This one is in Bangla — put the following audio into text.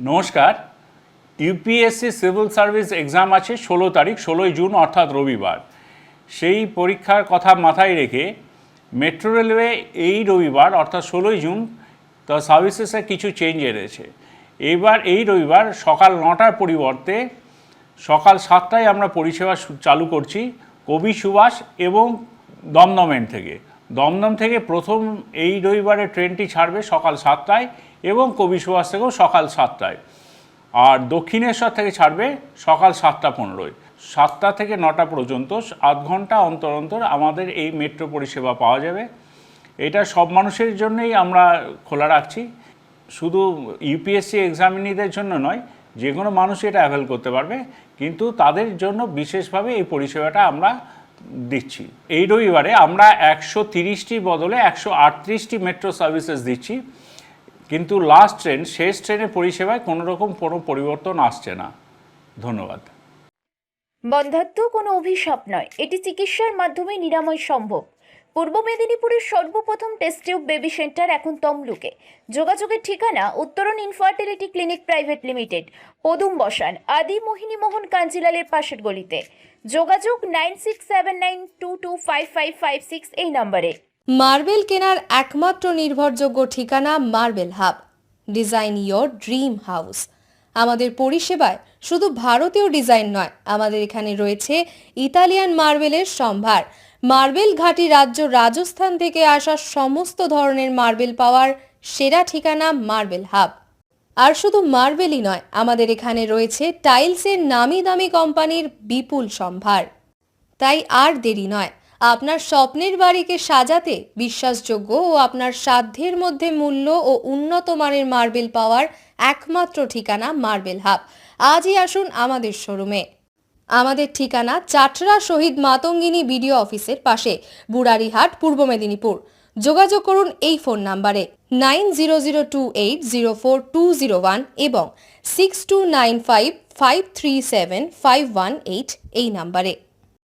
নমস্কার। ইউপিএসসি সিভিল সার্ভিস এক্সাম আছে 16 তারিখ, 16 জুন অর্থাৎ রবিবার। সেই পরীক্ষার কথা মাথায় রেখে মেট্রো রেলওয়ে এই রবিবার অর্থাৎ 16 জুন তার সার্ভিসেসে কিছু চেঞ্জ এনেছে। এবার এই রবিবার সকাল 9টার পরিবর্তে সকাল 7টায় আমরা পরিষেবা চালু করছি কবি সুভাষ এবং দমদম এন্ড থেকে। দমদম থেকে প্রথম এই রবিবারে ট্রেনটি ছাড়বে সকাল 7টায় এবং কবি সুভাষ থেকেও সকাল 7টায়। আর দক্ষিণেশ্বর থেকে ছাড়বে সকাল 7:15। 7টা থেকে 9টা পর্যন্ত 8 ঘন্টা অন্তর অন্তর আমাদের এই মেট্রো পরিষেবা পাওয়া যাবে। এটা সব মানুষের জন্যই আমরা খোলা রাখছি, শুধু ইউপিএসসি এক্সামিনিদের জন্য নয়, যে কোনো মানুষ এটা অ্যাভেল করতে পারবে, কিন্তু তাদের জন্য বিশেষভাবে এই পরিষেবাটা আমরা দিচ্ছি। এই রবিবারে আমরা 130টির বদলে 138টি মেট্রো সার্ভিসেস দিচ্ছি, কিন্তু লাস্ট ট্রেন শেষ ট্রেনের পরিষেবায় কোনো রকম কোনো পরিবর্তন আসছে না। ধন্যবাদ। বন্ধ্যাত্ব কোনো অভিশাপ নয়, এটি চিকিৎসার মাধ্যমে নিরাময় সম্ভব। পূর্ব মেদিনীপুরের সর্বপ্রথম টেস্ট টিউব বেবি সেন্টার এখন তমলুকে। যোগাযোগের ঠিকানা উত্তরণ ইনফার্টিলিটি ক্লিনিক প্রাইভেট লিমিটেড, পদুম বসান, আদি মোহিনী মোহন কাঞ্জিলালের পাশের গলিতে। যোগাযোগ 9679225556 এই নম্বরে। মার্বেল কেনার একমাত্র নির্ভরযোগ্য ঠিকানা marble hub. Design your dream house. আমাদের পরিষেবায় শুধু ভারতীয় ডিজাইন নয়, আমাদের এখানে রয়েছে ইতালিয়ান মার্বেলের সম্ভার। মার্বেল ঘাঁটি রাজ্য রাজস্থান থেকে আসা সমস্ত ধরনের মার্বেল পাওয়ার সেরা ঠিকানা মার্বেল হাব। আর শুধু মার্বেলই নয়, আমাদের এখানে রয়েছে টাইলসের নামি দামি কোম্পানির বিপুল সম্ভার। তাই আর দেরি নয়, আপনার স্বপ্নের বাড়িকে সাজাতে বিশ্বাসযোগ্য ও আপনার সাধ্যের মধ্যে মূল্য ও উন্নত মানের মার্বেল পাওয়ার একমাত্র ঠিকানা মার্বেল হাব। আজই আসুন আমাদের শোরুমে। আমাদের ঠিকানা চাটরা শহীদ মাতঙ্গিনী বিডিও অফিসের পাশে, বুড়ারিহাট, পূর্ব মেদিনীপুর। যোগাযোগ করুন এই ফোন নাম্বারে 9002804201 এবং 6295537518 এই নাম্বারে।